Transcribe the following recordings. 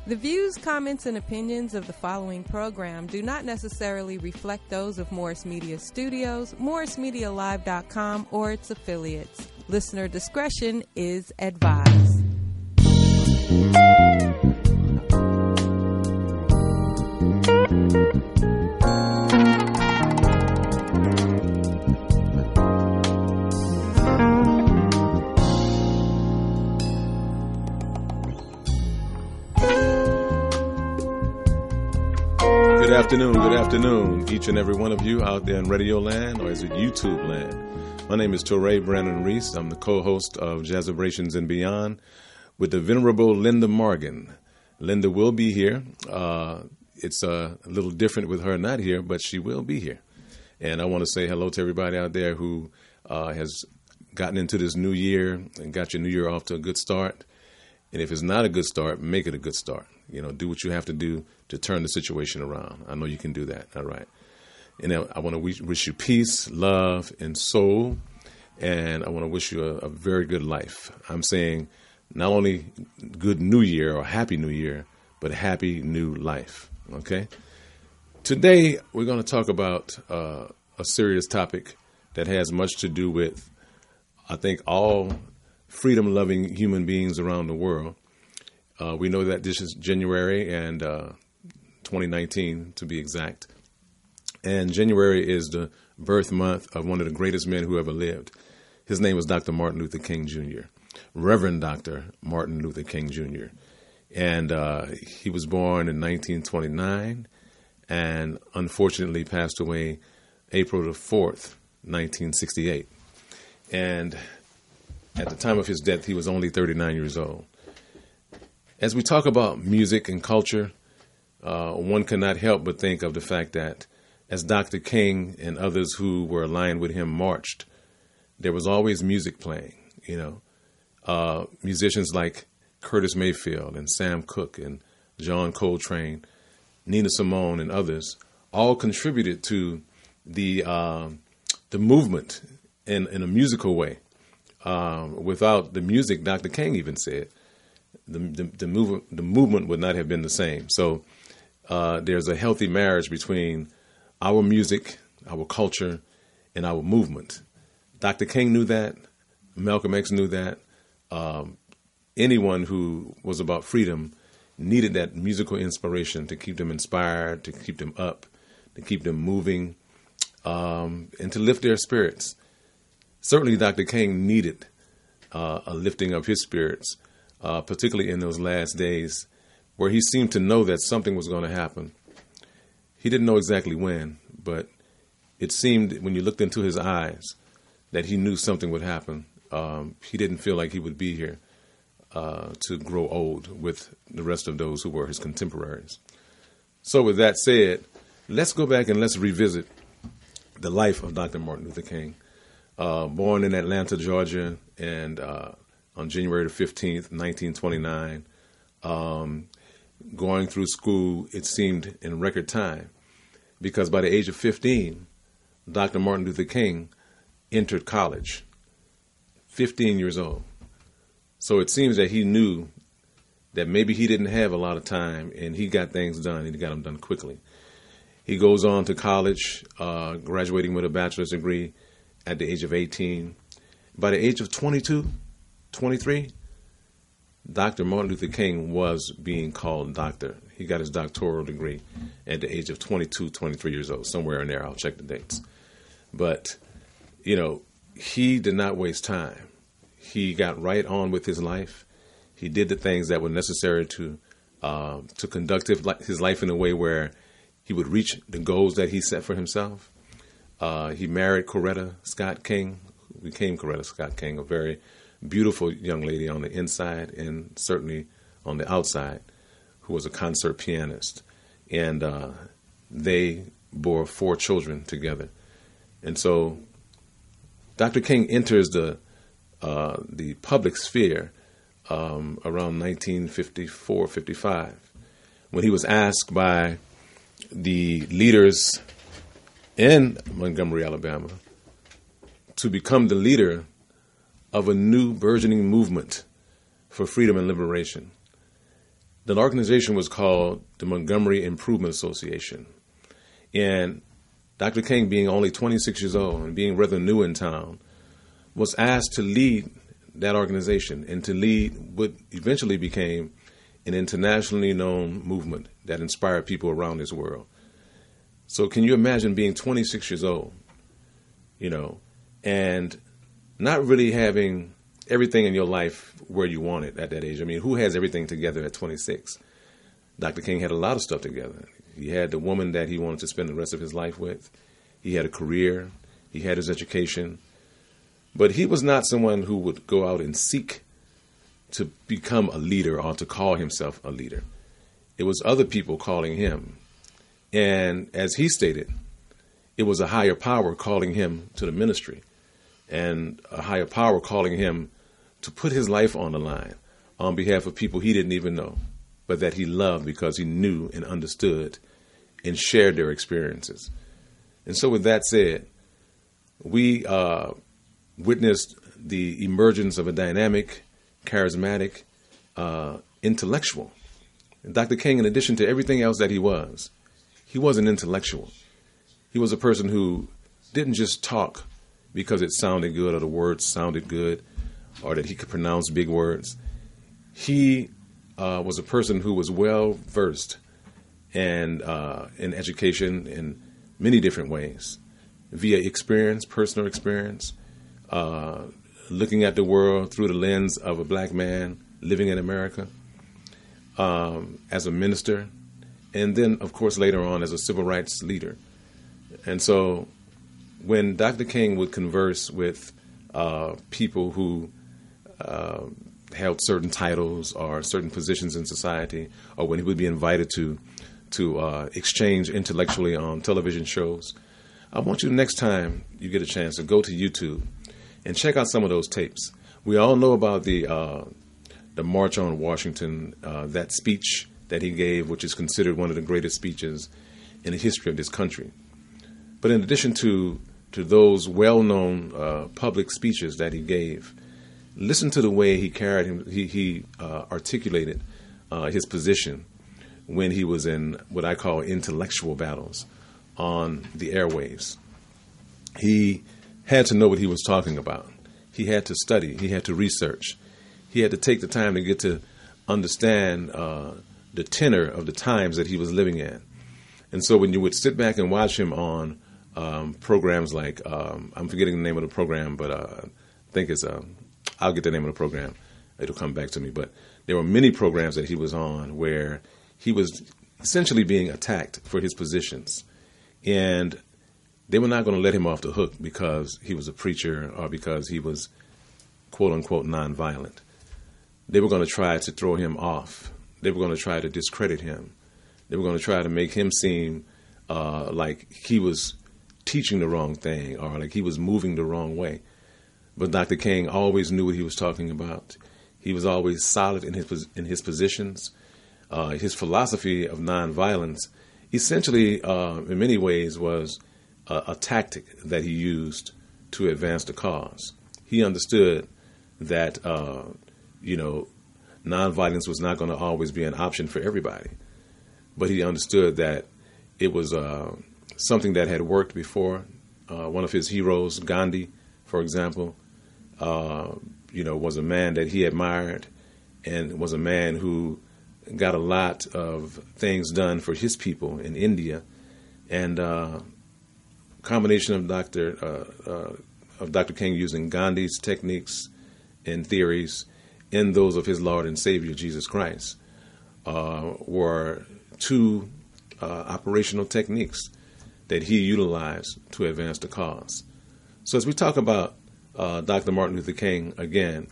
The views, comments, and opinions of the following program do not necessarily reflect those of Morris Media Studios, MorrisMediaLive.com, or its affiliates. Listener discretion is advised. Good afternoon, each and every one of you out there in Radio Land, or is it YouTube Land? My name is Torre Brannon Reese. I'm the co-host of Jazzabrations and Beyond with the venerable Linda Morgan. Linda will be here. It's a little different with her not here, but she will be here. And I want to say hello to everybody out there who has gotten into this new year and got your new year off to a good start. And if it's not a good start, make it a good start. You know, do what you have to do to turn the situation around. I know you can do that. All right. And I want to wish you peace, love, and soul. And I want to wish you a very good life. I'm saying not only good new year or happy new year, but happy new life. Okay. Today, we're going to talk about a serious topic that has much to do with, I think, all freedom-loving human beings around the world. We know that this is January and 2019 to be exact. And January is the birth month of one of the greatest men who ever lived. His name was Dr. Martin Luther King Jr., Reverend Dr. Martin Luther King Jr. And he was born in 1929 and unfortunately passed away April the 4th, 1968. And at the time of his death, he was only 39 years old. As we talk about music and culture, one cannot help but think of the fact that as Dr. King and others who were aligned with him marched, there was always music playing. You know, musicians like Curtis Mayfield and Sam Cooke and John Coltrane, Nina Simone, and others all contributed to the movement in a musical way. Without the music, Dr. King even said, the movement would not have been the same. So there's a healthy marriage between our music, our culture, and our movement. Dr. King knew that. Malcolm X knew that. Anyone who was about freedom needed that musical inspiration to keep them inspired, to keep them up, to keep them moving, and to lift their spirits. Certainly, Dr. King needed a lifting of his spirits, particularly in those last days where he seemed to know that something was going to happen. He didn't know exactly when, but it seemed when you looked into his eyes that he knew something would happen. He didn't feel like he would be here to grow old with the rest of those who were his contemporaries. So with that said, let's go back and let's revisit the life of Dr. Martin Luther King. Born in Atlanta, Georgia, and on January the 15th, 1929, going through school, it seemed in record time, because by the age of 15, Dr. Martin Luther King entered college, 15 years old. So it seems that he knew that maybe he didn't have a lot of time, and he got things done, and he got them done quickly. He goes on to college, graduating with a bachelor's degree at the age of 18. By the age of 22, 23, Dr. Martin Luther King was being called doctor. He got his doctoral degree at the age of 22, 23 years old, somewhere in there. I'll check the dates. But, you know, he did not waste time. He got right on with his life. He did the things that were necessary to conduct his life in a way where he would reach the goals that he set for himself. He married Coretta Scott King, who became Coretta Scott King, a very beautiful young lady on the inside and certainly on the outside, who was a concert pianist. And they bore 4 children together. And so Dr. King enters the public sphere around 1954-55, when he was asked by the leaders in Montgomery, Alabama, to become the leader of a new burgeoning movement for freedom and liberation. The organization was called the Montgomery Improvement Association. And Dr. King, being only 26 years old and being rather new in town, was asked to lead that organization and to lead what eventually became an internationally known movement that inspired people around this world. So can you imagine being 26 years old, and not really having everything in your life where you want it at that age? I mean, who has everything together at 26? Dr. King had a lot of stuff together. He had the woman that he wanted to spend the rest of his life with. He had a career. He had his education. But he was not someone who would go out and seek to become a leader or to call himself a leader. It was other people calling him. And as he stated, it was a higher power calling him to the ministry, and a higher power calling him to put his life on the line on behalf of people he didn't even know, but that he loved because he knew and understood and shared their experiences. And so with that said, we witnessed the emergence of a dynamic, charismatic, intellectual. And Dr. King, in addition to everything else that he was an intellectual. He was a person who didn't just talk because it sounded good or the words sounded good or that he could pronounce big words. He was a person who was well versed and in education in many different ways, via experience, personal experience, looking at the world through the lens of a black man living in America, as a minister, and then, of course, later on as a civil rights leader. And so when Dr. King would converse with people who held certain titles or certain positions in society, or when he would be invited to exchange intellectually on television shows, I want you, next time you get a chance, to go to YouTube and check out some of those tapes. We all know about the March on Washington, that speech that he gave, which is considered one of the greatest speeches in the history of this country. But in addition to those well-known public speeches that he gave, listen to the way he carried him. He articulated his position when he was in what I call intellectual battles on the airwaves. He had to know what he was talking about. He had to study. He had to research. He had to take the time to get to understand the tenor of the times that he was living in. And so when you would sit back and watch him on programs like, I'm forgetting the name of the program, but I think it's, I'll get the name of the program. It'll come back to me. But there were many programs that he was on where he was essentially being attacked for his positions. And they were not going to let him off the hook because he was a preacher or because he was, quote unquote, nonviolent. They were going to try to throw him off. They were going to try to discredit him. They were going to try to make him seem like he was teaching the wrong thing or like he was moving the wrong way. But Dr. King always knew what he was talking about. He was always solid in his positions. His philosophy of nonviolence essentially, in many ways, was a tactic that he used to advance the cause. He understood that, nonviolence was not going to always be an option for everybody. But he understood that it was something that had worked before. One of his heroes, Gandhi, for example, was a man that he admired and was a man who got a lot of things done for his people in India. And combination of Dr. King using Gandhi's techniques and theories and those of his Lord and Savior, Jesus Christ, were two operational techniques that he utilized to advance the cause. So as we talk about Dr. Martin Luther King again,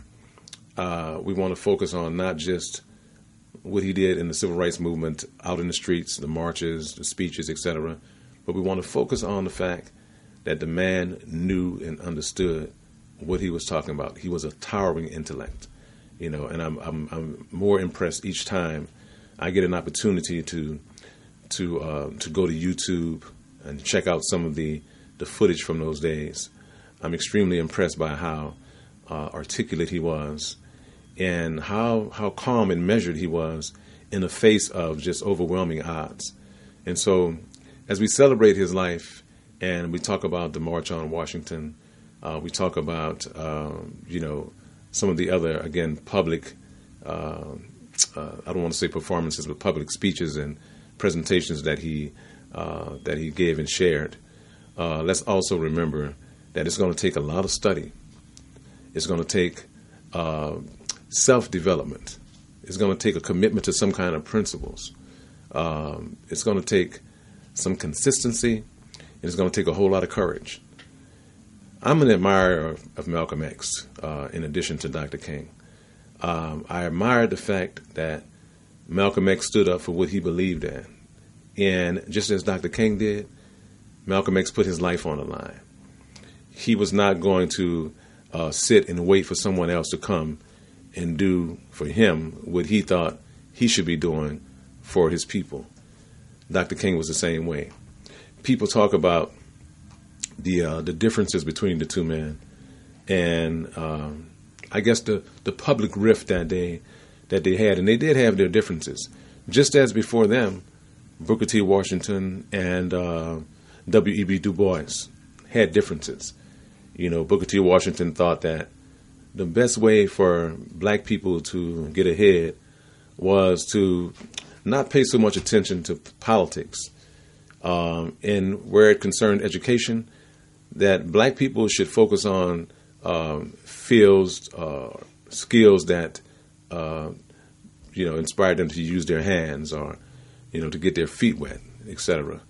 we want to focus on not just what he did in the civil rights movement out in the streets, the marches, the speeches, etc., but we want to focus on the fact that the man knew and understood what he was talking about. He was a towering intellect, and I'm more impressed each time I get an opportunity to go to YouTube and check out some of the footage from those days. I'm extremely impressed by how articulate he was and how calm and measured he was in the face of just overwhelming odds. And so as we celebrate his life and we talk about the March on Washington, we talk about, some of the other, again, public, I don't want to say performances, but public speeches and presentations that he gave and shared. Let's also remember that it's going to take a lot of study. It's going to take self-development. It's going to take a commitment to some kind of principles. It's going to take some consistency, and it's going to take a whole lot of courage. I'm an admirer of Malcolm X, in addition to Dr. King. I admire the fact that Malcolm X stood up for what he believed in. And just as Dr. King did, Malcolm X put his life on the line. He was not going to sit and wait for someone else to come and do for him what he thought he should be doing for his people. Dr. King was the same way. People talk about the differences between the two men, and I guess the public rift that they had, and they did have their differences. Just as before them, Booker T. Washington and W.E.B. Du Bois had differences. Booker T. Washington thought that the best way for black people to get ahead was to not pay so much attention to politics. And where it concerned education, that black people should focus on fields, skills that, inspired them to use their hands or, to get their feet wet, etc.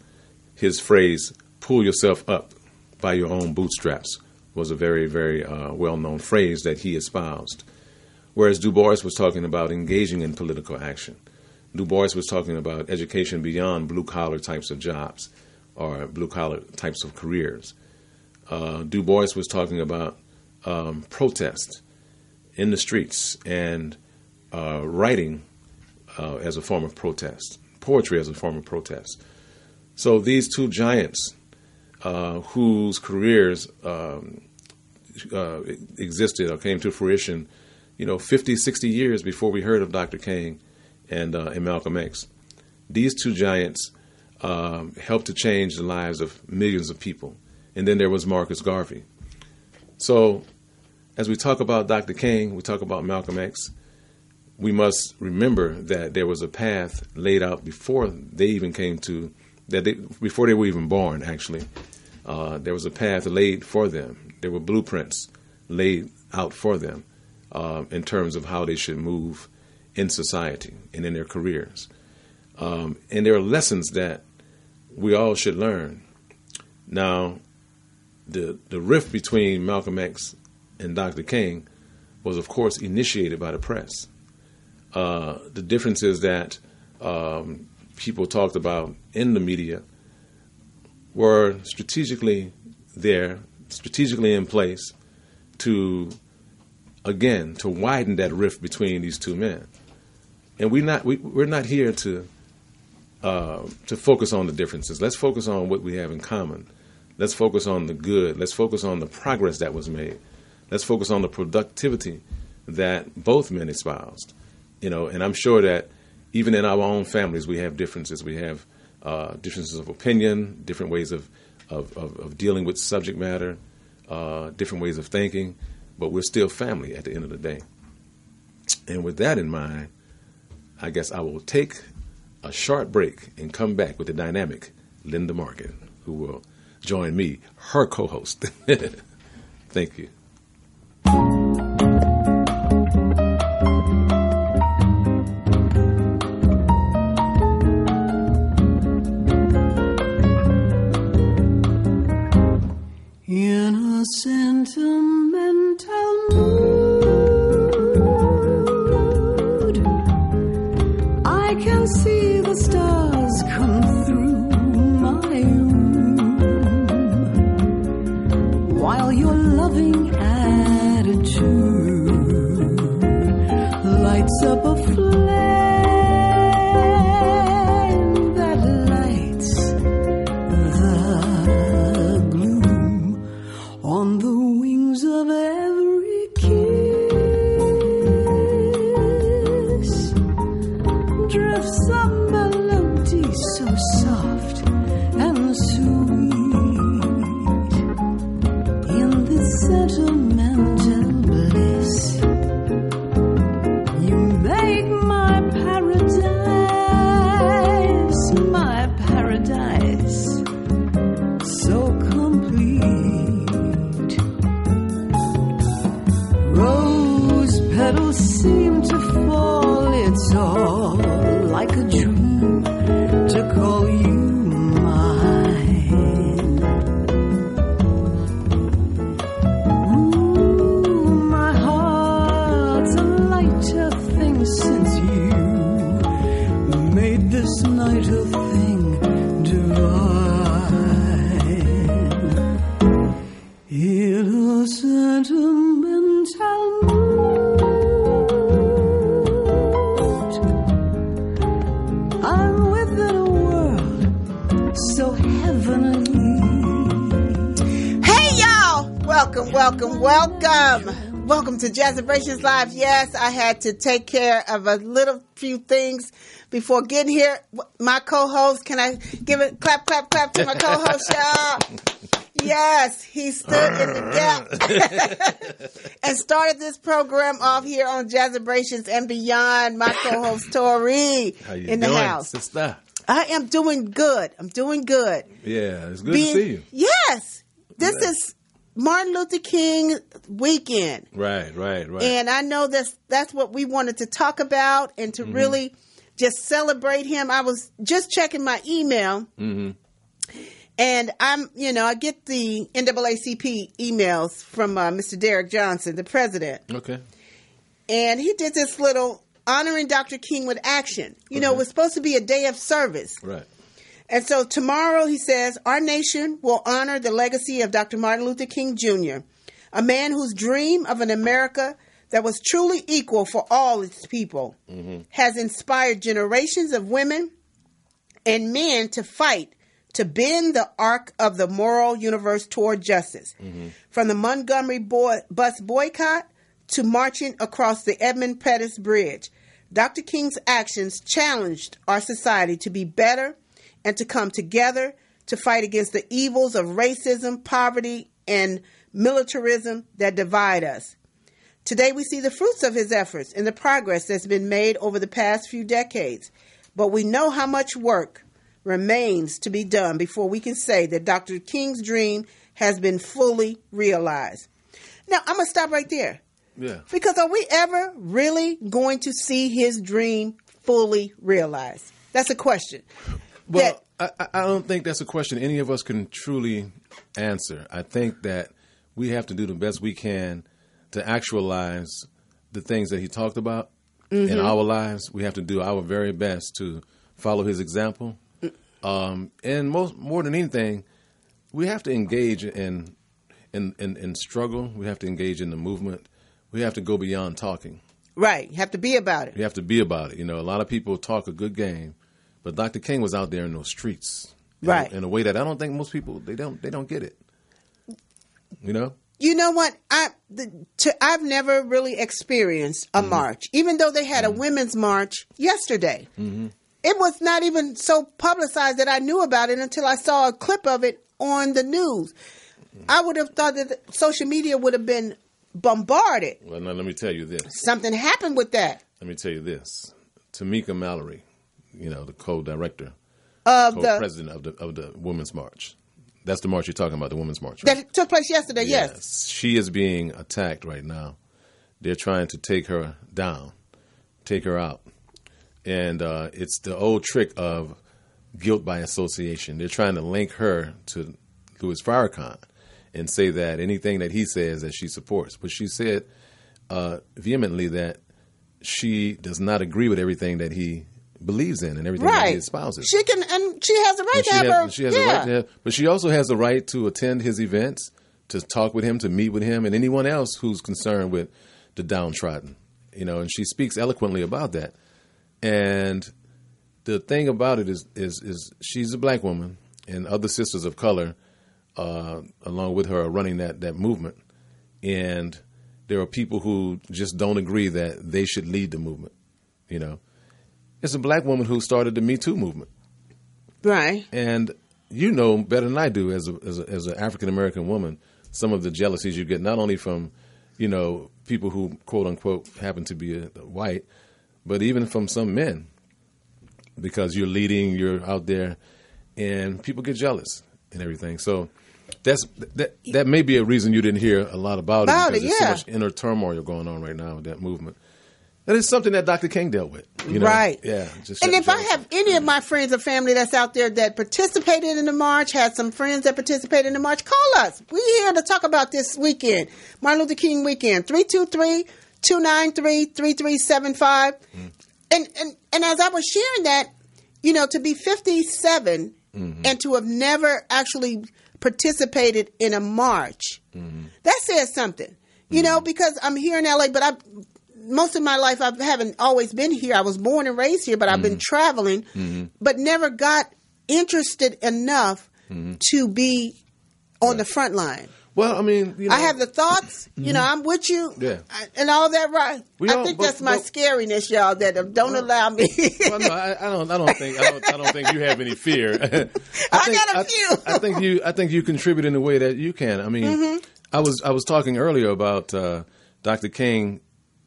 His phrase, "pull yourself up by your own bootstraps," was a very, very well-known phrase that he espoused. Whereas Du Bois was talking about engaging in political action. Du Bois was talking about education beyond blue-collar types of jobs or blue-collar types of careers. Du Bois was talking about protest in the streets and writing as a form of protest, poetry as a form of protest. So these two giants whose careers existed or came to fruition, 50, 60 years before we heard of Dr. King and Malcolm X. These two giants helped to change the lives of millions of people. And then there was Marcus Garvey. So as we talk about Dr. King, we talk about Malcolm X, we must remember that there was a path laid out before they even came to, before they were even born, actually. There was a path laid for them. There were blueprints laid out for them in terms of how they should move in society and in their careers. And there are lessons that we all should learn. Now, the rift between Malcolm X and Dr. King was, of course, initiated by the press. The difference is that people talked about in the media were strategically in place to widen that rift between these two men. And we're not here to focus on the differences. Let's focus on what we have in common. Let's focus on the good. Let's focus on the progress that was made. Let's focus on the productivity that both men espoused. And I'm sure that even in our own families, we have differences. We have differences of opinion, different ways of dealing with subject matter, different ways of thinking, but we're still family at the end of the day. And with that in mind, I guess I will take a short break and come back with the dynamic Linda Morgan, who will join me, her co-host. Thank you. In a sentimental mood, I can see the stars come through my room, while your loving attitude lights up a flame that lights the gloom on the sentimental mood. I'm within a world so heavenly. Hey, y'all! Welcome, welcome, welcome. Welcome to Jazzabrations Live. Yes, I had to take care of a little few things before getting here. My co-host, can I give a clap, clap, clap to my co-host, y'all? Yes, he stood in the gap and started this program off here on Jazzabrations and Beyond. My co-host, Torre, in the house. Sister? I am doing good. I'm doing good. Yeah, it's good to see you. Yes. This is Martin Luther King weekend. Right. And I know that's what we wanted to talk about and to really just celebrate him. I was just checking my email. Mm-hmm. And I get the NAACP emails from Mr. Derek Johnson, the president. Okay. And he did this little honoring Dr. King with action. It was supposed to be a day of service. Right. And so tomorrow, he says, our nation will honor the legacy of Dr. Martin Luther King Jr., a man whose dream of an America that was truly equal for all its people has inspired generations of women and men to fight to bend the arc of the moral universe toward justice. From the Montgomery bus boycott to marching across the Edmund Pettus Bridge, Dr. King's actions challenged our society to be better and to come together to fight against the evils of racism, poverty, and militarism that divide us. Today we see the fruits of his efforts and the progress that's been made over the past few decades, but we know how much work remains to be done before we can say that Dr. King's dream has been fully realized. Now, I'm going to stop right there. Yeah. Because are we ever really going to see his dream fully realized? That's a question. Well, I don't think that's a question any of us can truly answer. I think that we have to do the best we can to actualize the things that he talked about in our lives. We have to do our very best to follow his example. And more than anything, we have to engage in struggle. We have to engage in the movement. We have to go beyond talking. Right. You have to be about it. You have to be about it. A lot of people talk a good game, but Dr. King was out there in those streets. Right. In a way that I don't think most people, they don't get it. You know what? I've never really experienced a march, even though they had a women's march yesterday. It was not even so publicized that I knew about it until I saw a clip of it on the news. I would have thought that social media would have been bombarded. Well, now let me tell you this. Something happened with that. Let me tell you this. Tamika Mallory, the co-president of the Women's March. That's the march you're talking about, the Women's March, right? That took place yesterday, yes. She is being attacked right now. They're trying to take her down, take her out. And it's the old trick of guilt by association. They're trying to link her to Louis Farrakhan and say that anything that he says that she supports. But she said vehemently that she does not agree with everything that he believes in and everything that he espouses. She can, and she has the right to have her. She has the right to have, but she also has the right to attend his events, to talk with him, to meet with him, and anyone else who's concerned with the downtrodden. And she speaks eloquently about that. And the thing about it is she's a black woman, and other sisters of color, along with her, are running that movement. And there are people who just don't agree that they should lead the movement. It's a black woman who started the Me Too movement, right? And better than I do, as an African American woman, some of the jealousies you get not only from people who quote unquote happen to be white, but even from some men, because you're leading, you're out there, and people get jealous and everything. So that may be a reason you didn't hear a lot about it, because there's so much inner turmoil going on right now with that movement. That is something that Dr. King dealt with. Right. Yeah. And if I have any of my friends or family that's out there that participated in the march, had some friends that participated in the march, call us. We're here to talk about this weekend, Martin Luther King weekend, 323-293-3375. And as I was sharing that, to be 57 and to have never actually participated in a march. That says something, you know, because I'm here in LA, but most of my life I haven't always been here. I was born and raised here, but I've been traveling, but never got interested enough to be on the front line. Well, I mean, you know, I have the thoughts, you know, I'm with you, and all that, right? I think that's my scariness, y'all, that don't allow me. Well, no, I don't think you have any fear. I got a few. I think you contribute in the way that you can. I mean, I was talking earlier about Dr. King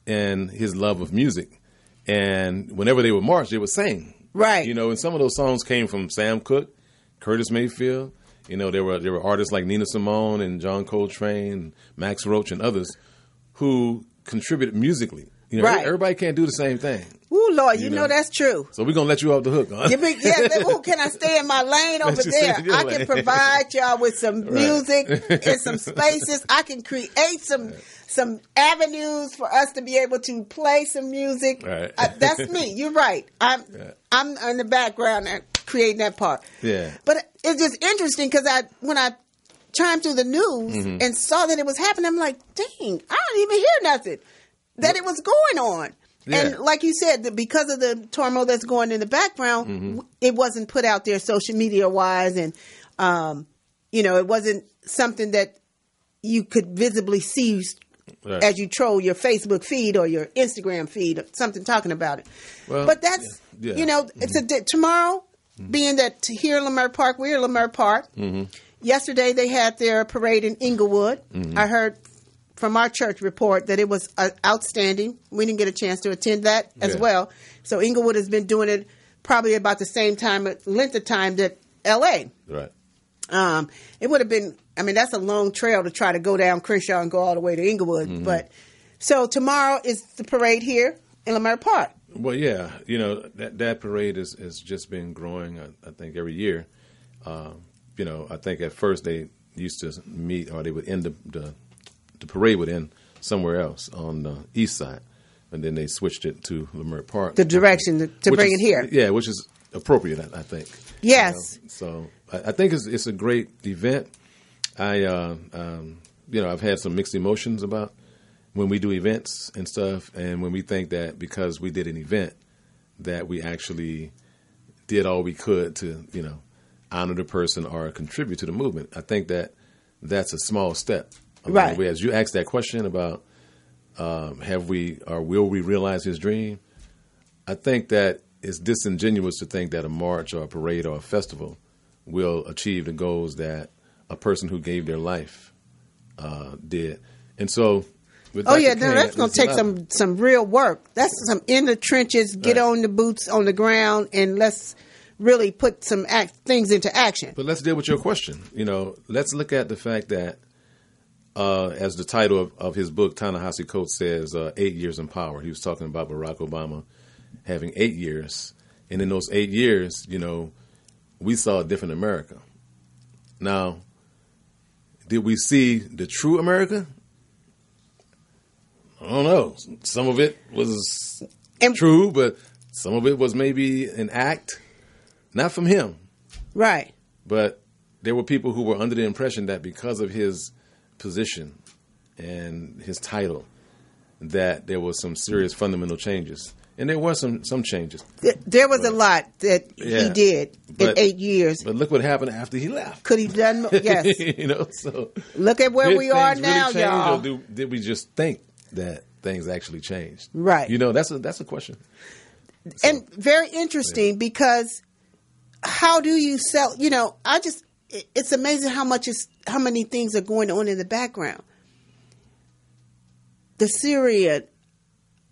and his love of music, and whenever they would march, they would sing. Right. You know, and some of those songs came from Sam Cooke, Curtis Mayfield. You know, there were artists like Nina Simone and John Coltrane, and Max Roach, and others who contributed musically. You know, everybody can't do the same thing. Ooh, Lord, you know that's true. So we're going to let you off the hook, huh? Ooh, can I stay in my lane over there? I can provide y'all with some music and some spaces. I can create some avenues for us to be able to play some music. Right. That's me. You're right. I'm in the background creating that part. Yeah. But it's just interesting because when I chimed through the news and saw that it was happening, I'm like, dang, I don't even hear nothing that it was going on. Yeah. And like you said, because of the turmoil that's going in the background, it wasn't put out there social media wise, and you know, it wasn't something that you could visibly see as you troll your Facebook feed or your Instagram feed, or something talking about it. Well, but that's you know, it's tomorrow. Being that here in Leimert Park, we're in Leimert Park. Yesterday they had their parade in Inglewood. I heard from our church report that it was outstanding. We didn't get a chance to attend that as well. So Inglewood has been doing it probably about the same length of time that LA. Right. It would have been, I mean, that's a long trail to try to go down Crenshaw and go all the way to Inglewood. But so tomorrow is the parade here in Leimert Park. Well, yeah, you know, that parade has just been growing, I think, every year. You know, I think at first they used to meet, or they would end the parade would end somewhere else on the east side, and then they switched it to Leimert Park. The direction to bring it here. Yeah, which is appropriate, I think. Yes. So I think it's a great event. You know, I've had some mixed emotions about when we do events and stuff, and when we think that because we did an event that we actually did all we could to, you know, honor the person or contribute to the movement. I think that's a small step. Right. As you asked that question about have we or will we realize his dream, I think that it's disingenuous to think that a march or a parade or a festival will achieve the goals that a person who gave their life did. And so that's going to take some real work. That's some in the trenches, get on the boots on the ground, and let's really put some things into action. But let's deal with your question. You know, let's look at the fact that, as the title of his book, Ta-Nehisi Coates says, 8 years in power. He was talking about Barack Obama having 8 years. And in those 8 years, you know, we saw a different America. Now, did we see the true America? I don't know. Some of it was true, but some of it was maybe an act, not from him. Right. But there were people who were under the impression that because of his position and his title, that there was some serious fundamental changes. And there were some changes. There was a lot that he did in 8 years. But look what happened after he left. Could he done more? Yes. You know, so look at where we are now, really y'all. Or did we just think that things actually changed? Right. You know, that's a question. So, and very interesting because how do you sell? You know, it's amazing how many things are going on in the background. The Syria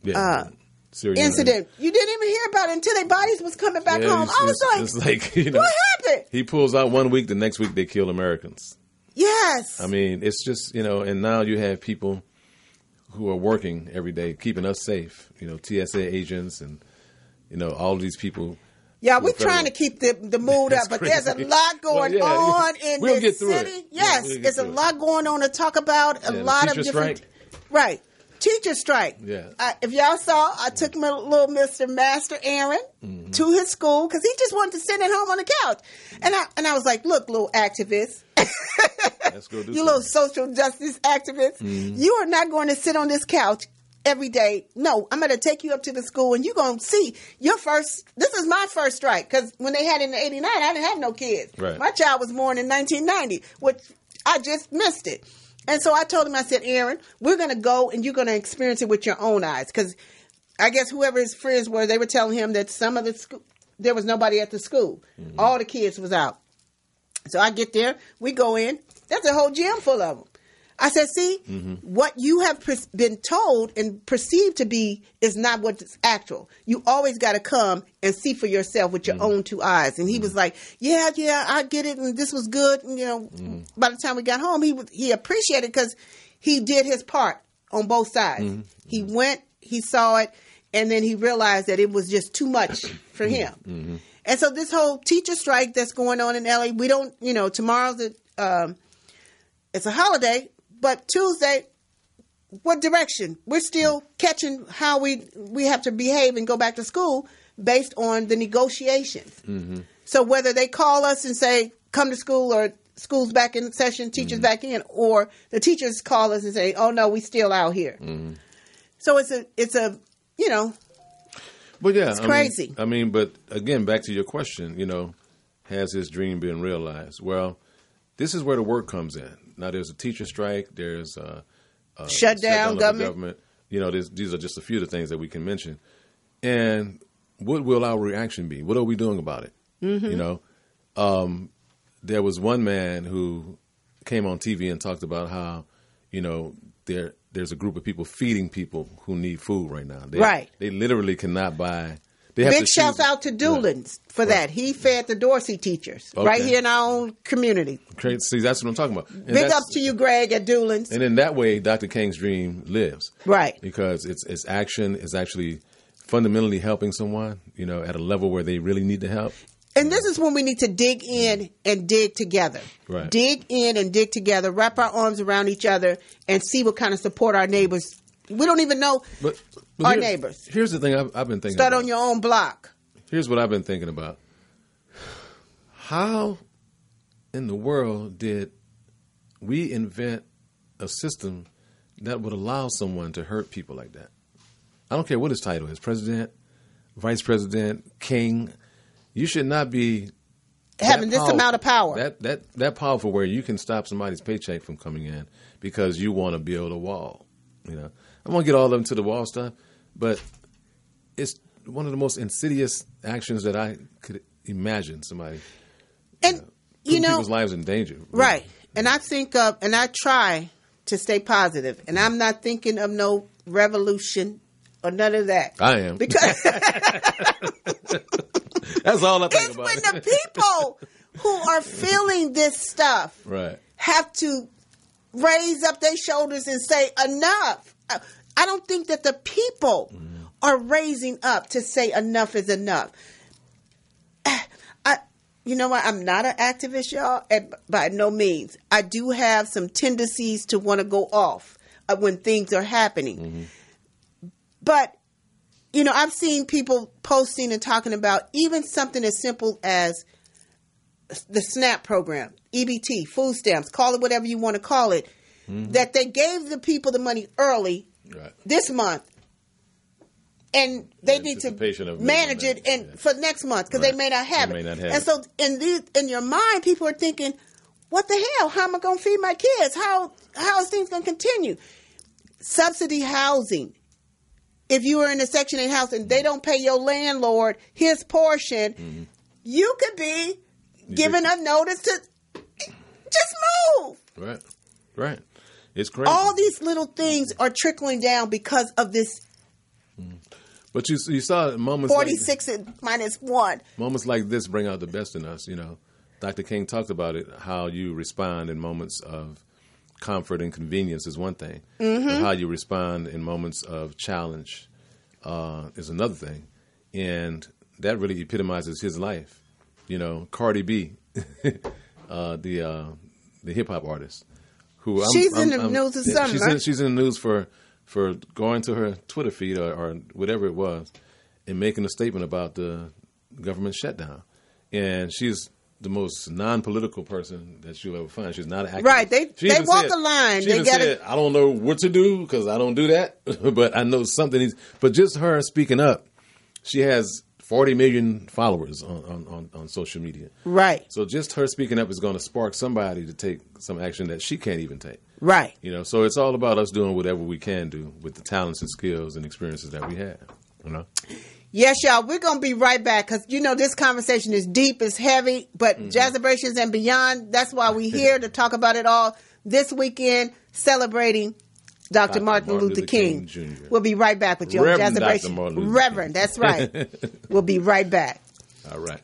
incident. You didn't even hear about it until their bodies was coming back home. I was like, you know, what happened? He pulls out 1 week, the next week they kill Americans. Yes. I mean, it's just, you know, and now you have people who are working every day, keeping us safe, you know, TSA agents and, you know, all these people. Yeah, we're trying to keep the mood up, but there's a lot going on in this city. Yes, there's a lot going on to talk about, a lot of different. Right. Teacher strike. Yeah. If y'all saw, I took my little Mr. Master Aaron to his school because he just wanted to sit at home on the couch. And I was like, look, little activist. Let's go do you little social justice activist. You are not going to sit on this couch every day. No, I'm going to take you up to the school and you're going to see this is my first strike because when they had it in 89, I didn't have no kids. Right. My child was born in 1990, which I just missed it. And so I told him, I said, Aaron, we're going to go and you're going to experience it with your own eyes. Because I guess whoever his friends were, they were telling him that some of the school, there was nobody at the school. All the kids was out. So I get there, we go in, there's a whole gym full of them. I said, see, what you have been told and perceived to be is not what's actual. You always got to come and see for yourself with your own two eyes. And he was like, yeah, I get it. And this was good. And, you know, by the time we got home, he appreciated it because he did his part on both sides. He went, he saw it, and then he realized that it was just too much for him. And so this whole teacher strike that's going on in LA, we don't, you know, tomorrow's it's a holiday. But Tuesday, what direction? We're still catching how we have to behave and go back to school based on the negotiations. So whether they call us and say, come to school, or school's back in session, teachers back in, or the teachers call us and say, oh, no, we still out here. So it's a you know, but yeah, it's crazy. I mean, but again, back to your question, you know, has his dream been realized? Well, this is where the work comes in. Now, there's a teacher strike. There's a shutdown of the government. You know, these are just a few of the things that we can mention. And what will our reaction be? What are we doing about it? You know, there was one man who came on TV and talked about how, you know, there's a group of people feeding people who need food right now. They literally cannot buy. Big shouts out to Doolins for that. He fed the Dorsey teachers right here in our own community. See, that's what I'm talking about. And big ups to you, Greg, at Doolins. And in that way, Dr. King's dream lives. Right. Because it's action is actually fundamentally helping someone, you know, at a level where they really need the help. And this is when we need to dig in and dig together. Right. Dig in and dig together, wrap our arms around each other, and see what kind of support our neighbors. We don't even know our neighbors. Here's the thing I've been thinking Start about. on your own block. Here's what I've been thinking about. How in the world did we invent a system that would allow someone to hurt people like that? I don't care what his title is, president, vice president, king. You should not be having this amount of power. That powerful where you can stop somebody's paycheck from coming in because you want to build a wall. You know, I won't get all into the wall stuff, but it's one of the most insidious actions that I could imagine somebody. And putting people's lives in danger. Right. And I think and I try to stay positive, and I'm not thinking of no revolution or none of that. I am. Because that's all I think about. It's when the people who are feeling this stuff have to raise up their shoulders and say enough. I don't think that the people are raising up to say enough is enough. You know what? I'm not an activist, y'all, by no means. I do have some tendencies to want to go off when things are happening. But, you know, I've seen people posting and talking about even something as simple as the SNAP program, EBT, food stamps, call it whatever you want to call it, that they gave the people the money early this month. And they need to manage it for next month because they may not have it. And so in your mind, people are thinking, what the hell? How am I going to feed my kids? How is things going to continue? Subsidy housing. If you are in a Section 8 house and they don't pay your landlord his portion, you could be given a notice to just move. Right. It's crazy. All these little things are trickling down because of this. But you saw moments 46 minus 1. Moments like this bring out the best in us, you know. Dr. King talked about it, how you respond in moments of comfort and convenience is one thing. But how you respond in moments of challenge is another thing. And that really epitomizes his life. You know, Cardi B, the hip-hop artist. She's in the news this summer. She's in the news for for going to her Twitter feed or whatever it was and making a statement about the government shutdown. And she's the most non-political person that you'll ever find. She's not an activist. Right. They walk the line. She said, I don't know what to do because I don't do that, but I know something. But just her speaking up, she has 40 million followers on social media. Right. So just her speaking up is going to spark somebody to take some action that she can't even take. Right. You know, so it's all about us doing whatever we can do with the talents and skills and experiences that we have, you know? Yes, y'all. We're going to be right back because, you know, this conversation is deep, it's heavy, but Jazzabrations and beyond, that's why we're here to talk about it all this weekend, celebrating Dr. Martin Luther King Jr. We'll be right back with you on Jazzabrations. Reverend, that's right. We'll be right back. All right.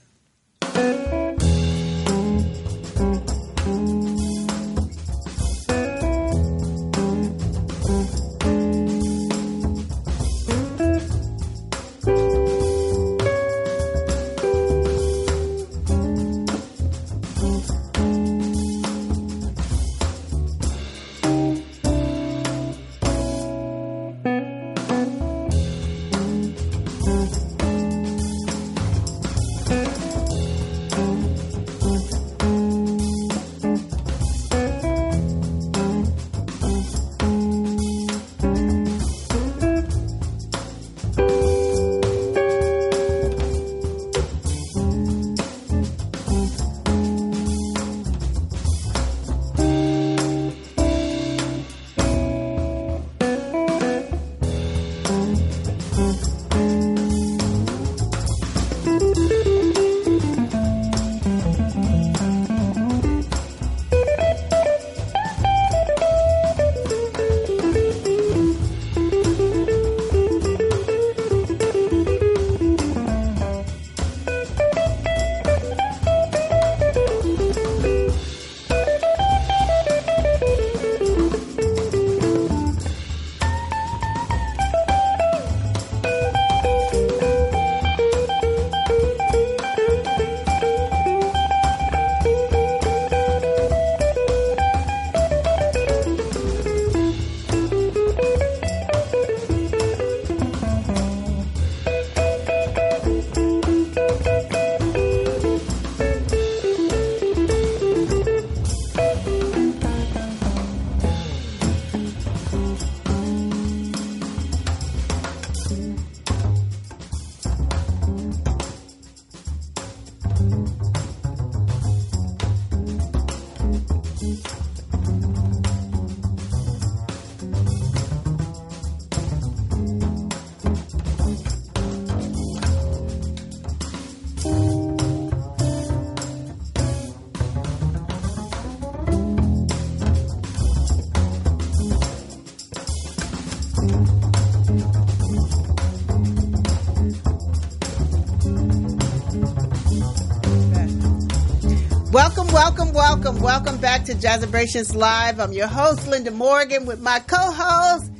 Welcome back to Jazzabrations Live. I'm your host, Linda Morgan, with my co-host,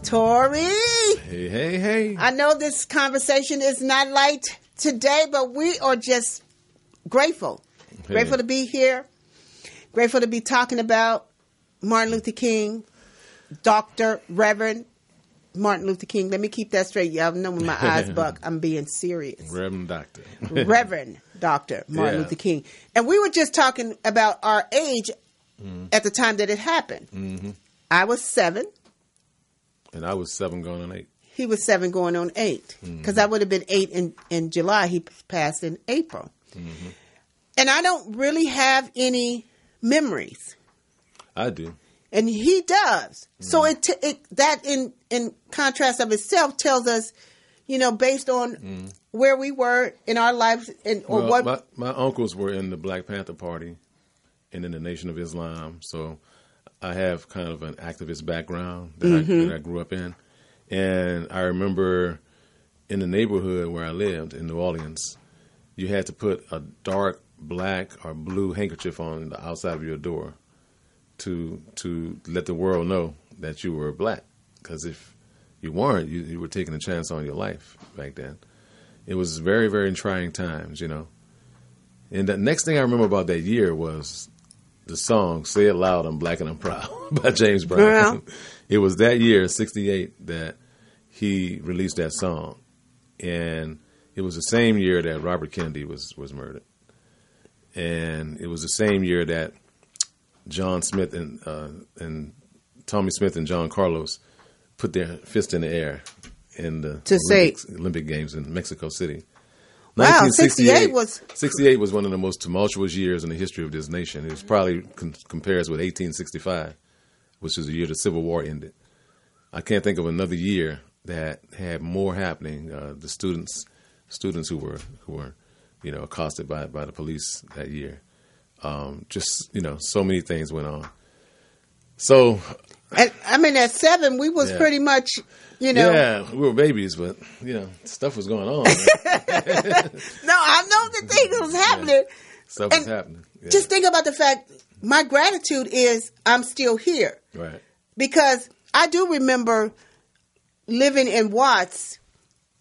Tori. Hey. I know this conversation is not light today, but we are just grateful. Hey. Grateful to be here. Grateful to be talking about Martin Luther King, Dr. Reverend Martin Luther King. Let me keep that straight. Y'all know when my eyes buck, I'm being serious. Reverend Doctor. Reverend Dr. Martin Luther King. And we were just talking about our age at the time that it happened. Mm-hmm. I was 7. And I was 7 going on 8. He was 7 going on 8. Because I would have been 8 in July. He passed in April. Mm-hmm. And I don't really have any memories. I do. And he does. So that in contrast of itself tells us, you know, based on where we were in our lives my uncles were in the Black Panther Party and in the Nation of Islam. So I have kind of an activist background that I grew up in. And I remember in the neighborhood where I lived in New Orleans, you had to put a dark black or blue handkerchief on the outside of your door to let the world know that you were black. Because if you weren't, you were taking a chance on your life back then. It was very, very trying times, you know. And the next thing I remember about that year was the song "Say It Loud, I'm Black and I'm Proud" by James Brown. Yeah. It was that year, '68, that he released that song, and it was the same year that Robert Kennedy was murdered, and it was the same year that John Smith and Tommy Smith and John Carlos put their fist in the air in the Olympic Games in Mexico City. Wow, 68 was one of the most tumultuous years in the history of this nation. It was probably compares with 1865, which is the year the Civil War ended. I can't think of another year that had more happening. The students who were accosted by the police that year. Just so many things went on. So, I mean, at 7, we was pretty much, Yeah, we were babies, but stuff was going on. No, I know the thing that was happening. Yeah. Stuff was happening. Yeah. Just think about the fact. My gratitude is I'm still here. Right. Because I do remember living in Watts,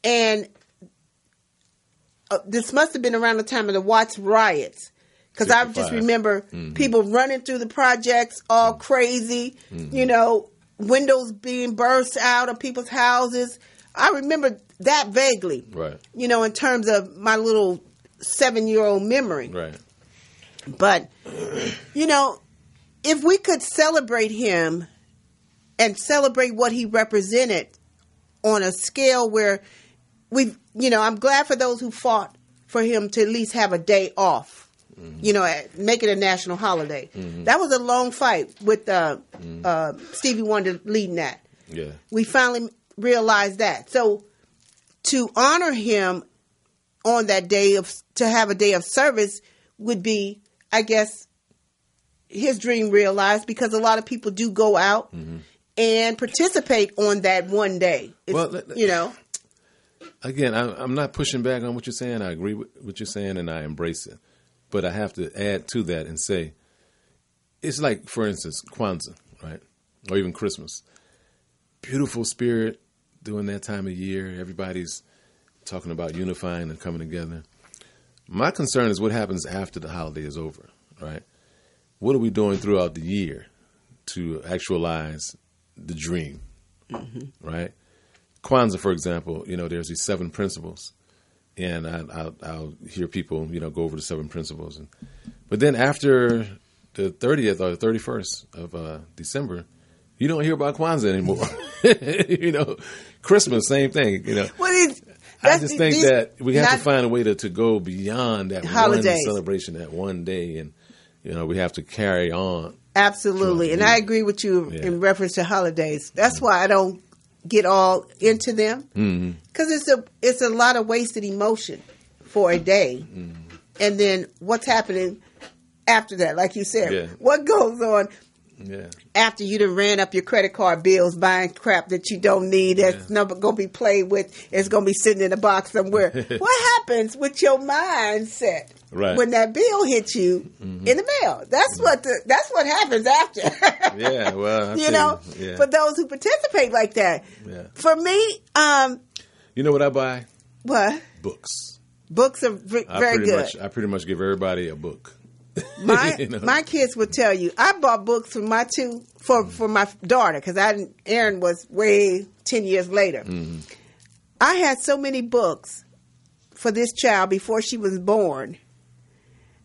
and this must have been around the time of the Watts riots. Because I just remember people running through the projects all crazy, windows being burst out of people's houses. I remember that vaguely, right? In terms of my little 7-year-old memory. Right. But, if we could celebrate him and celebrate what he represented on a scale where I'm glad for those who fought for him to at least have a day off. Make it a national holiday. Mm-hmm. That was a long fight with Stevie Wonder leading that. Yeah. We finally realized that. So to honor him on that day to have a day of service would be, I guess, his dream realized, because a lot of people do go out and participate on that one day. Again, I'm not pushing back on what you're saying. I agree with what you're saying, and I embrace it. But I have to add to that and say, it's like, for instance, Kwanzaa, right? Or even Christmas. Beautiful spirit during that time of year. Everybody's talking about unifying and coming together. My concern is what happens after the holiday is over, right? What are we doing throughout the year to actualize the dream, right? Kwanzaa, for example, there's these 7 principles. And I'll hear people, go over the 7 principles. But then after the 30th or the 31st of December, you don't hear about Kwanzaa anymore. Christmas, same thing. I just think that we have to find a way to go beyond that holidays. One celebration, that one day, and we have to carry on. Absolutely, and I agree with you in reference to holidays. That's why I don't get all into them, because it's a lot of wasted emotion for a day, and then what's happening after that, like you said, what goes on after you done ran up your credit card bills buying crap that you don't need, that's never going to be played with, it's going to be sitting in a box somewhere. What happens with your mindset when that bill hits you in the mail? That's what happens after. Yeah, well, for those who participate like that. Yeah. For me, you know what I buy? What? Books. Books are very good. I pretty much give everybody a book. My kids would tell you, I bought books for my for my daughter, because Erin was way 10 years later. I had so many books for this child before she was born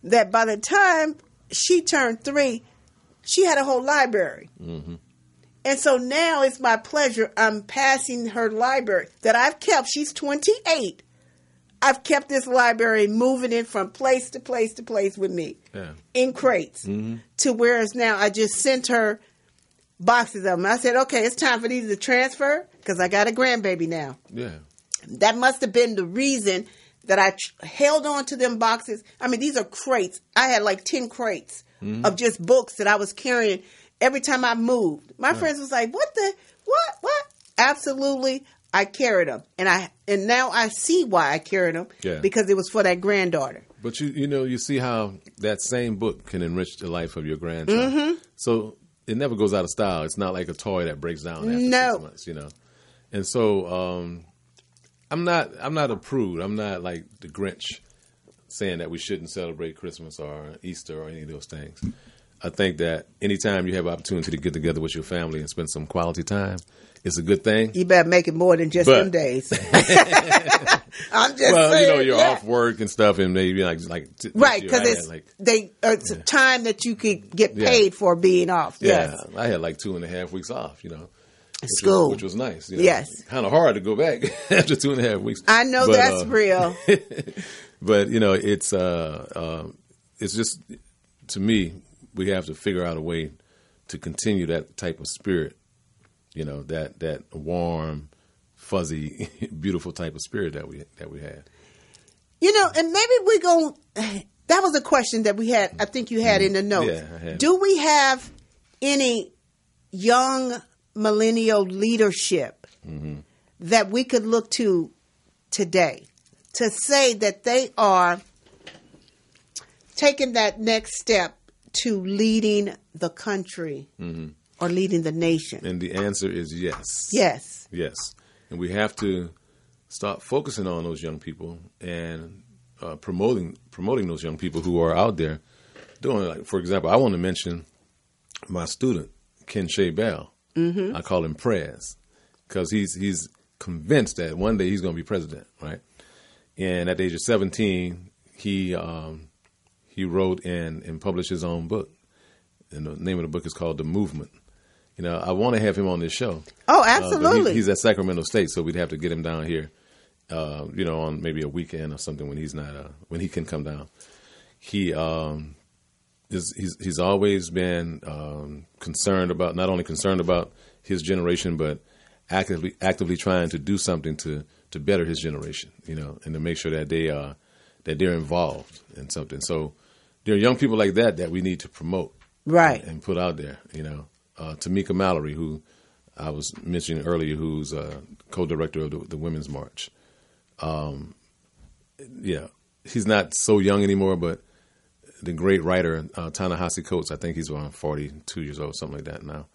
that by the time she turned 3, she had a whole library. And so now it's my pleasure. I'm passing her library that I've kept. She's 28. I've kept this library moving it from place to place to place with me in crates to whereas now I just sent her boxes of them. I said, okay, it's time for these to transfer because I got a grandbaby now. Yeah. That must have been the reason that I held on to them boxes. I mean, these are crates. I had like 10 crates of just books that I was carrying every time I moved. My friends was like, what? Absolutely. I carried them, and now I see why I carried them because it was for that granddaughter. But you see how that same book can enrich the life of your grandchild. So it never goes out of style. It's not like a toy that breaks down after 6 months, And so I'm not a prude. I'm not like the Grinch saying that we shouldn't celebrate Christmas or Easter or any of those things. I think that anytime you have an opportunity to get together with your family and spend some quality time, it's a good thing. You better make it more than just them days. I'm just saying, you're off work and stuff, and maybe right, because it's a time that you could get paid for being off. Yeah, yes. I had like 2.5 weeks off. School, which was nice. Yes, kind of hard to go back after 2.5 weeks. I know, but that's real. But it's just, to me, we have to figure out a way to continue that type of spirit. That warm, fuzzy, beautiful type of spirit that we had. And maybe we're going. That was a question that we had. I think you had in the notes. Yeah, I had. Do we have any young millennial leadership that we could look to today to say that they are taking that next step to leading the country or leading the nation? And the answer is yes. Yes. Yes. And we have to start focusing on those young people and promoting those young people who are out there doing it. Like, for example, I want to mention my student, Ken Shea Bell. I call him Prez because he's convinced that one day he's going to be president, right? And at the age of 17, he wrote and published his own book. And the name of the book is called The Movement. I want to have him on this show. Oh, absolutely. He's at Sacramento State, so we'd have to get him down here, on maybe a weekend or something when he's not, when he can come down. He's always been not only concerned about his generation, but actively trying to do something to better his generation, and to make sure that they're involved in something. So there are young people like that we need to promote, right, and put out there. Tamika Mallory, who I was mentioning earlier, who's co-director of the Women's March. He's not so young anymore, but the great writer, Ta-Nehisi Coates, I think he's around 42 years old, something like that now.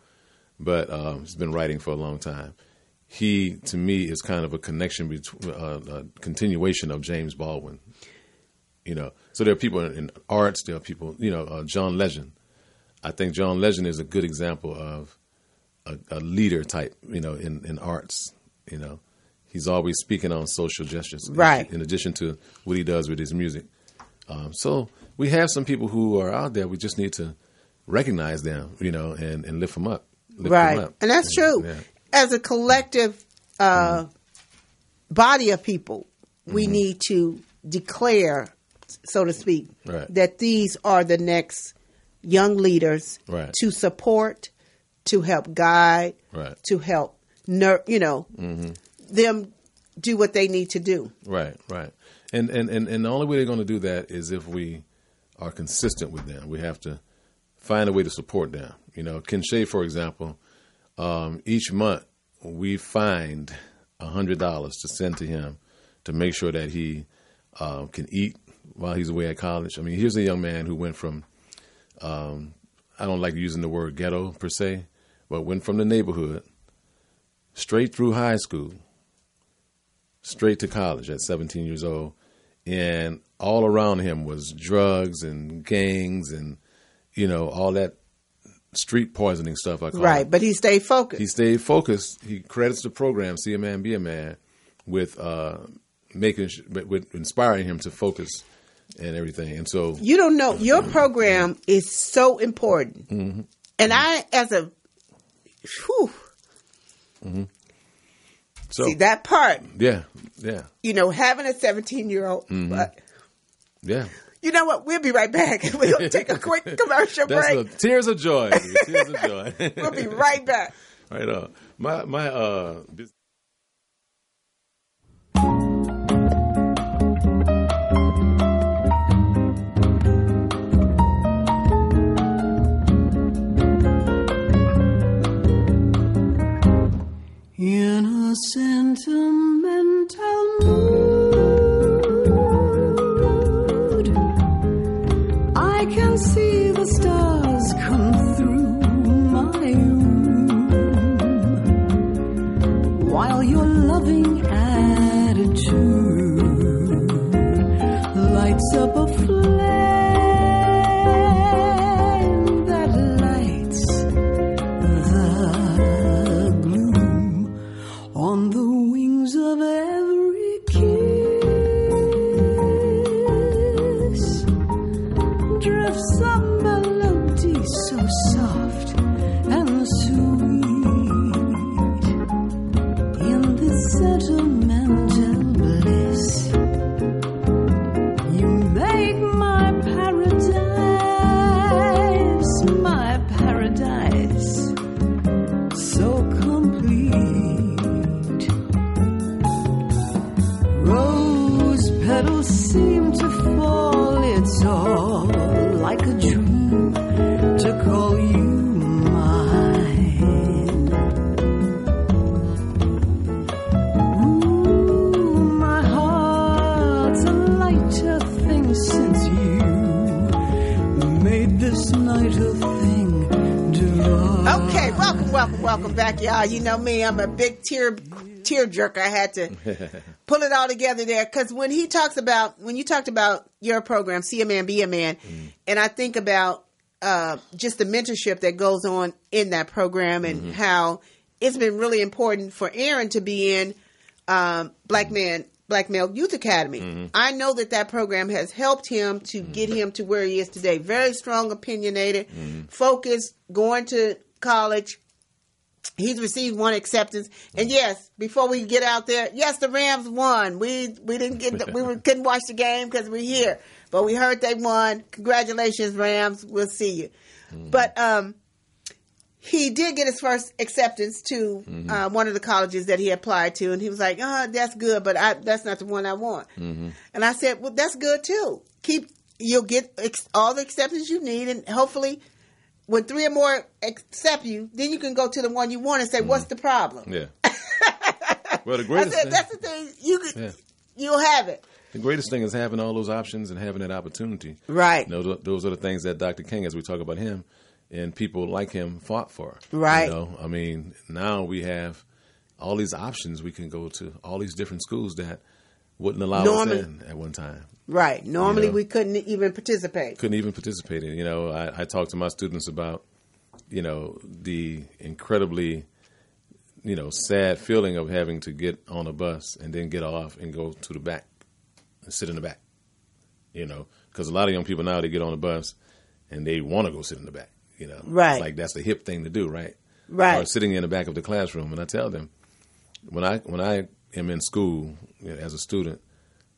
But he's been writing for a long time. He, to me, is kind of a connection between a continuation of James Baldwin. So there are people in arts. There are people, John Legend. I think John Legend is a good example of a leader type, in arts. He's always speaking on social justice, right, in addition to what he does with his music. So we have some people who are out there. We just need to recognize them, and lift them up. Right. And that's true. Yeah. As a collective body of people, we need to declare, so to speak, that these are the next young leaders to support, to help guide, to help, them do what they need to do. Right. And the only way they're going to do that is if we are consistent with them. We have to find a way to support them. Ken Shea, for example, each month we find $100 to send to him to make sure that he can eat while he's away at college. I mean, here's a young man who went from, I don't like using the word ghetto per se, but went from the neighborhood straight through high school, straight to college at 17 years old. And all around him was drugs and gangs and, all that street poisoning stuff, I call it. Right, but he stayed focused. He credits the program, See a Man, Be a Man, with with inspiring him to focus and everything. And so you don't know, your program is so important. Mm-hmm. And I, as a, so, see that part. Yeah. Having a 17-year-old, but yeah. You know what? We'll be right back. We're going to take a quick commercial break. Tears of joy. Tears of joy. We'll be right back. Right on. My in a sentimental mood, I can see the stars come through my room. soft and sweet in this sentimental bliss. You make my paradise so complete. Rose petals seem to fall, it's all like a dream to call you mine. Ooh, my heart's a lighter thing since you made this night a thing divine. Okay, welcome back, y'all. You know me, I'm a big tear jerker. I had to pull it all together there, because when you talked about your program, See a Man, Be a Man, and I think about just the mentorship that goes on in that program, and how it's been really important for Aaron to be in Black Male Youth Academy. I know that program has helped him to get him to where he is today. Very strong, opinionated, focused, going to college. He's received one acceptance, and yes, before we get out there, yes, the Rams won. We couldn't watch the game because we're here, but we heard they won. Congratulations, Rams. We'll see you. But he did get his first acceptance to one of the colleges that he applied to, and he was like, "Oh, that's good, but that's not the one I want." And I said, "Well, that's good too. You'll get all the acceptance you need, and hopefully, when 3 or more accept you, then you can go to the one you want and say, what's the problem?" Yeah. Well, the greatest thing, that's the thing. You'll have it. The greatest thing is having all those options and having that opportunity. Right. You know, those are the things that Dr. King, as we talk about him, and people like him fought for. Right. You know, I mean, now we have all these options. We can go to all these different schools that wouldn't allow us in at one time. Right. Normally, we couldn't even participate. Couldn't even participate in. You know, I talk to my students about, you know, the incredibly, you know, sad feeling of having to get on a bus and then get off and go to the back and sit in the back. You know, because a lot of young people now, they get on a bus and they want to go sit in the back. You know, right? It's like that's the hip thing to do, right? Right. Or sitting in the back of the classroom. And I tell them, when I am in school, you know, as a student,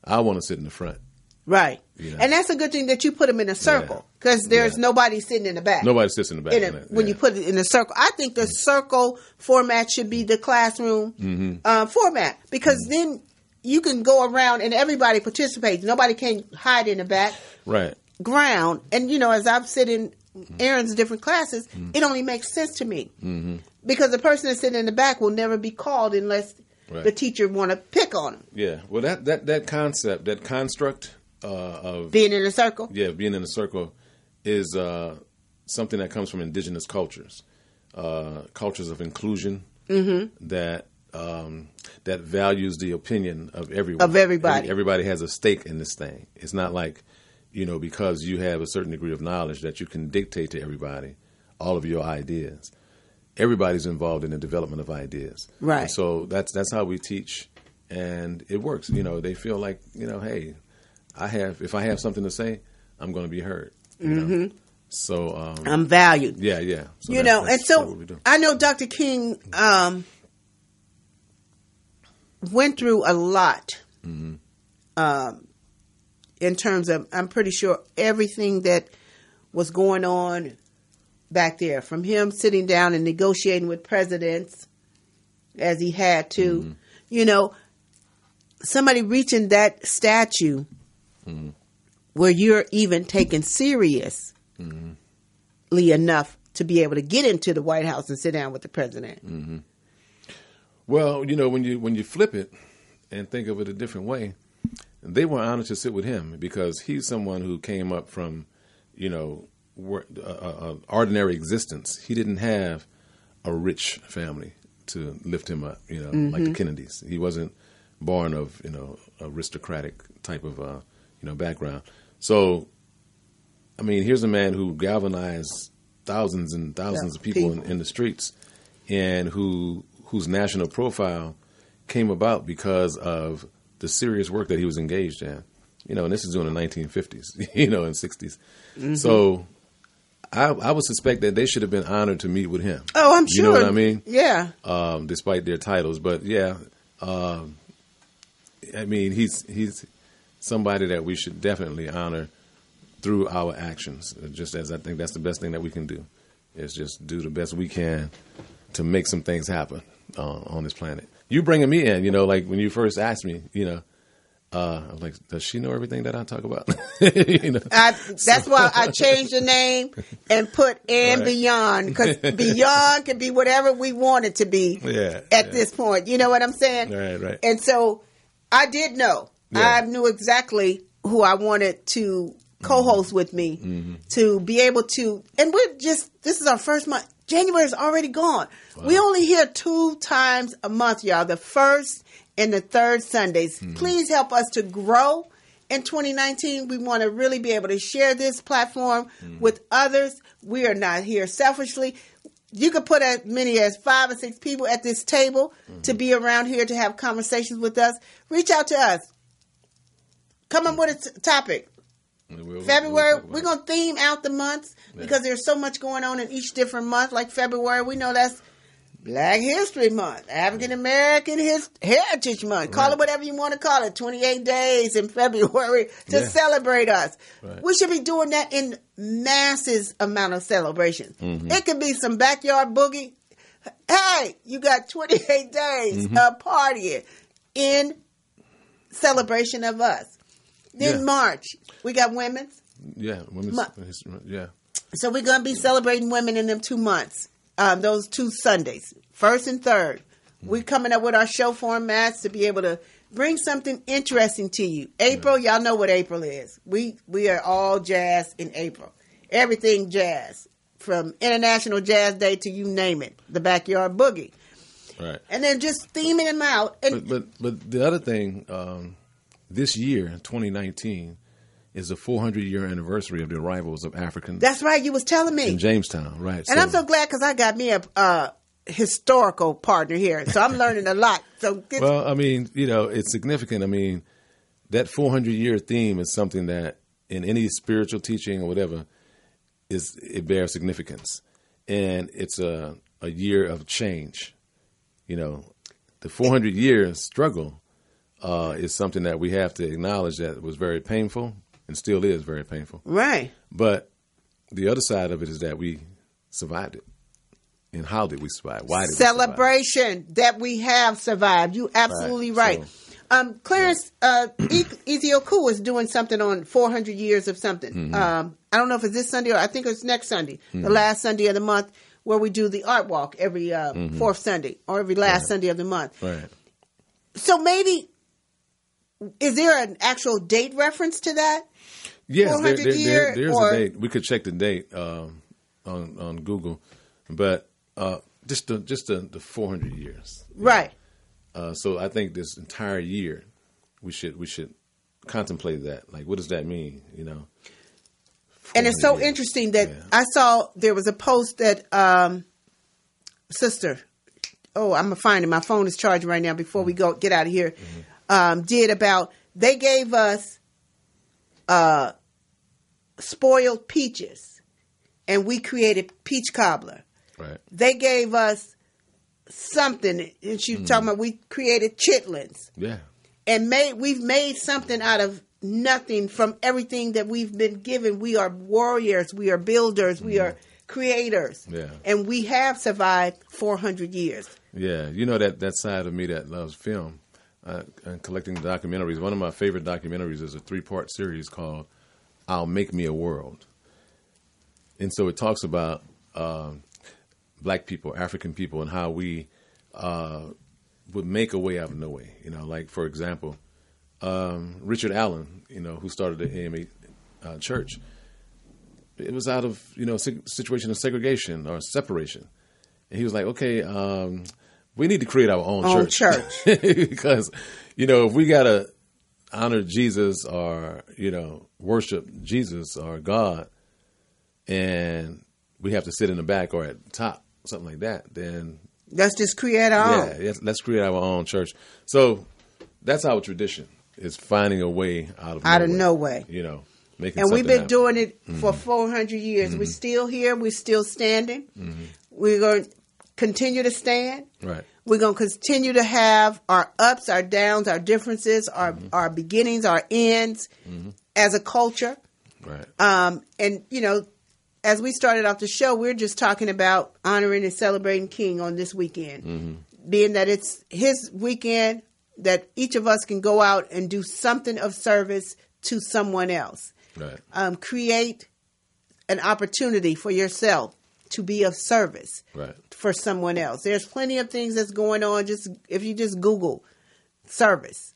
I want to sit in the front. Right. You know? And that's a good thing that you put them in a circle, because there's nobody sitting in the back. Nobody sits in the back. When you put it in a circle. I think the circle format should be the classroom format, because then you can go around and everybody participates. Nobody can hide in the back ground. And, you know, as I've sit in Aaron's different classes, it only makes sense to me. Because the person that's sitting in the back will never be called unless the teacher want to pick on them. Yeah. Well, that concept, that construct of being in a circle. Yeah, being in a circle is something that comes from indigenous cultures, cultures of inclusion that values the opinion of everyone. Of everybody. Everybody has a stake in this thing. It's not like, you know, because you have a certain degree of knowledge that you can dictate to everybody all of your ideas. Everybody's involved in the development of ideas. Right. And so that's how we teach, and it works. You know, they feel like, you know, hey, if I have something to say, I'm going to be heard. You know? So I'm valued. Yeah, yeah. So you know, and so I know Dr. King went through a lot in terms of, I'm pretty sure, everything that was going on back there, from him sitting down and negotiating with presidents as he had to, you know, somebody reaching that statue where you're even taken seriously enough to be able to get into the White House and sit down with the president. Well, you know, when you flip it and think of it a different way, they were honored to sit with him because he's someone who came up from, you know, ordinary existence. He didn't have a rich family to lift him up, you know, like the Kennedys. He wasn't born of, you know, aristocratic type of, you know, background. So, I mean, here's a man who galvanized thousands and thousands of people in the streets, and whose national profile came about because of the serious work that he was engaged in. You know, and this is during the 1950s, you know, and 60s. So I would suspect that they should have been honored to meet with him. Oh, I'm sure. You know what I mean? Yeah. Despite their titles, but yeah, I mean, he's somebody that we should definitely honor through our actions. Just as I think that's the best thing that we can do, is just do the best we can to make some things happen on this planet. You bringing me in, like when you first asked me, I was like, does she know everything that I talk about? That's why I changed the name and put "and beyond," because beyond can be whatever we want it to be at this point. You know what I'm saying? Right. And so I did know. Yeah. I knew exactly who I wanted to co-host with me to be able to. And this is our first month. January is already gone. Wow. We only here 2 times a month, y'all. The first and the third Sundays. Please help us to grow in 2019. We want to really be able to share this platform with others. We are not here selfishly. You could put as many as 5 or 6 people at this table to be around here to have conversations with us. Reach out to us. Come up with a topic. February, we're going to theme out the months because there's so much going on in each different month. Like February, we know that's Black History Month, African American Heritage Month. Call it whatever you want to call it. 28 days in February to celebrate us. Right. We should be doing that in masses amount of celebration. It could be some backyard boogie. Hey, you got 28 days of partying in celebration of us. Then March, we got women's. Yeah, women's. Yeah. So we're going to be celebrating women in them 2 months. Those 2 Sundays, first and third. We're coming up with our show formats to be able to bring something interesting to you. April, y'all know what April is. We are all jazz in April. Everything jazz, from International Jazz Day to you name it, the Backyard Boogie. Right. And then just theming them out. And but the other thing, this year, 2019, is the 400-year anniversary of the arrivals of Africans. That's right. You was telling me. In Jamestown, right. And I'm so glad because I got me a historical partner here. So I'm learning a lot. Well, I mean, it's significant. I mean, that 400-year theme is something that in any spiritual teaching or whatever, it bears significance. And it's a year of change. The 400-year struggle is something that we have to acknowledge that was very painful. And still is very painful. Right. But the other side of it is that we survived it. And how did we survive? Why did we survive? Celebration that we have survived. You absolutely right. So, Clarence Ezioku is doing something on 400 years of something. I don't know if it's this Sunday or I think it's next Sunday, the last Sunday of the month, where we do the art walk every fourth Sunday or every last Sunday of the month. Right. So maybe, is there an actual date reference to that? Yes, there's a date. We could check the date on Google, but just the 400 years, right? So I think this entire year, we should contemplate that. Like, what does that mean? And it's so interesting that I saw there was a post that sister. Oh, I'm gonna find it. My phone is charging right now. Before we get out of here, did about they gave us. Spoiled peaches, and we created peach cobbler. Right. They gave us something, and she was talking about we created chitlins. Yeah. And we've made something out of nothing from everything that we've been given. We are warriors. We are builders. We are creators. Yeah. And we have survived 400 years. Yeah. That side of me that loves film and collecting documentaries. One of my favorite documentaries is a 3-part series called I'll Make Me a World. And so it talks about black people, African people, and how we would make a way out of no way. Like, for example, Richard Allen, who started the AME church. It was out of, situation of segregation or separation. And he was like, okay, we need to create our own church. Because, if we got to honor Jesus or, worship Jesus or God, and we have to sit in the back or at the top, something like that, then let's just create our own. Yeah, let's create our own church. So that's our tradition, is finding a way out of no way. And we've been doing it for 400 years. We're still here. We're still standing. We're going to continue to stand. Right. We're going to continue to have our ups, our downs, our differences, our beginnings, our ends as a culture. Right. And, you know, as we started off the show, we're just talking about honoring and celebrating King on this weekend. Being that it's his weekend, that each of us can go out and do something of service to someone else. Right. Create an opportunity for yourself to be of service for someone else. There's plenty of things that's going on. Just if you just Google service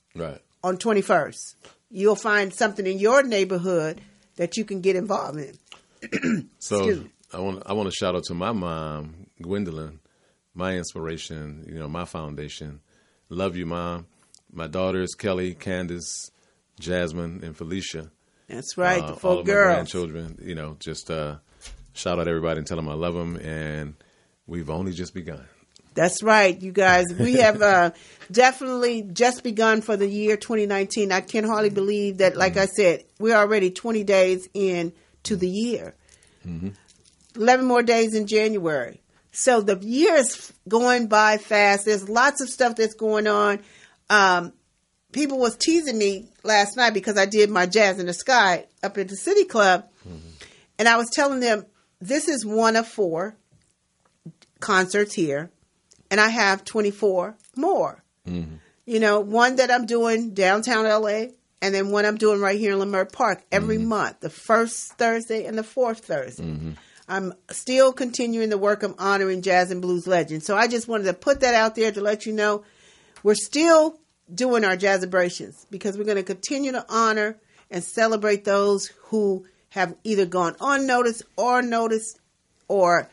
on 21st, you'll find something in your neighborhood that you can get involved in. So I want to shout out to my mom, Gwendolyn, my inspiration, you know, my foundation. Love you, Mom. My daughters, Kelly, Candace, Jasmine, and Felicia. That's right, the 4 all of girls. my grandchildren, you know, just shout out everybody and tell them I love them, and we've only just begun. That's right, you guys. We have definitely just begun for the year 2019. I can hardly believe that, like I said, we're already 20 days into the year. 11 more days in January. So the year is going by fast. There's lots of stuff that's going on. People was teasing me last night because I did my Jazz in the Sky up at the City Club. And I was telling them, this is one of 4 concerts here. And I have 24 more. You know, one that I'm doing downtown LA, and then one I'm doing right here in Leimert Park every month, the first Thursday and the fourth Thursday. I'm still continuing the work of honoring jazz and blues legends. So I just wanted to put that out there to let you know we're still doing our Jazzabrations because we're going to continue to honor and celebrate those who have either gone unnoticed or noticed or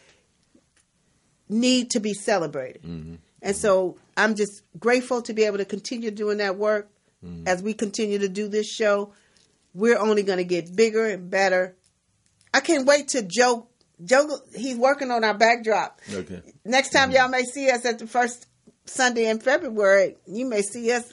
need to be celebrated. And so I'm just grateful to be able to continue doing that work. As we continue to do this show, we're only going to get bigger and better. I can't wait to Joe, he's working on our backdrop. Okay. Next time y'all may see us at the first Sunday in February, you may see us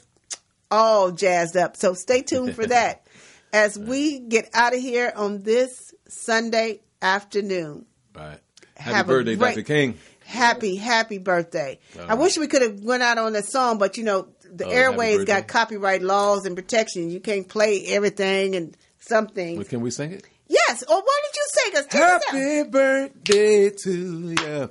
all jazzed up. So stay tuned for that as we get out of here on this Sunday afternoon. Right. Happy birthday, Dr. King. Happy birthday. I wish we could have went out on a song, but you know, the airways got copyright laws and protection. You can't play everything and something. Well, can we sing it? Yes. Or why did you sing us? Happy birthday to you.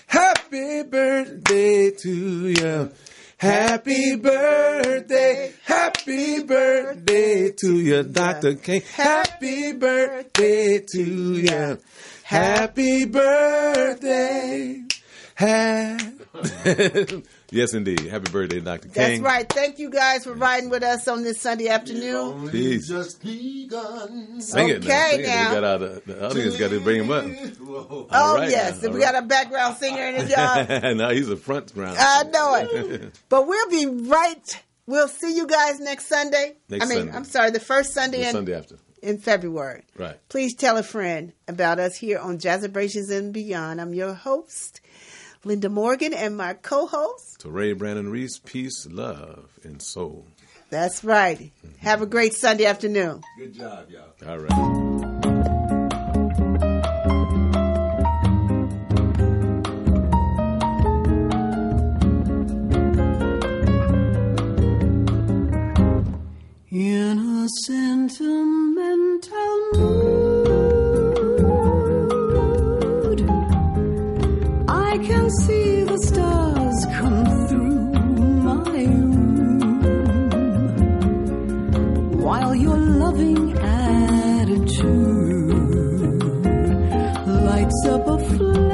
Happy birthday to you. Happy birthday. Happy birthday to you, Dr. King. Happy birthday to you. Happy birthday. Yes, indeed. Happy birthday, Dr. King. That's right. Thank you guys for riding with us on this Sunday afternoon. Peace. Just begun. Sing it now. Okay, Sing it. now. We got the audience got to bring him up. Oh, right yes. now. We got a background singer in the job. No, he's a front ground. I know it. But we'll be right. We'll see you guys next Sunday. Sunday. I'm sorry, the first Sunday Sunday after. in February. Right. Please tell a friend about us here on Jazzabrations and Beyond. I'm your host, Linda Morgan, and my co-host, Torre Brannon Reese. Peace, love, and soul. That's right. Have a great Sunday afternoon. Good job, y'all. All right. In a sentimental mood, I can see the stars come through my room, while your loving attitude lights up a flame.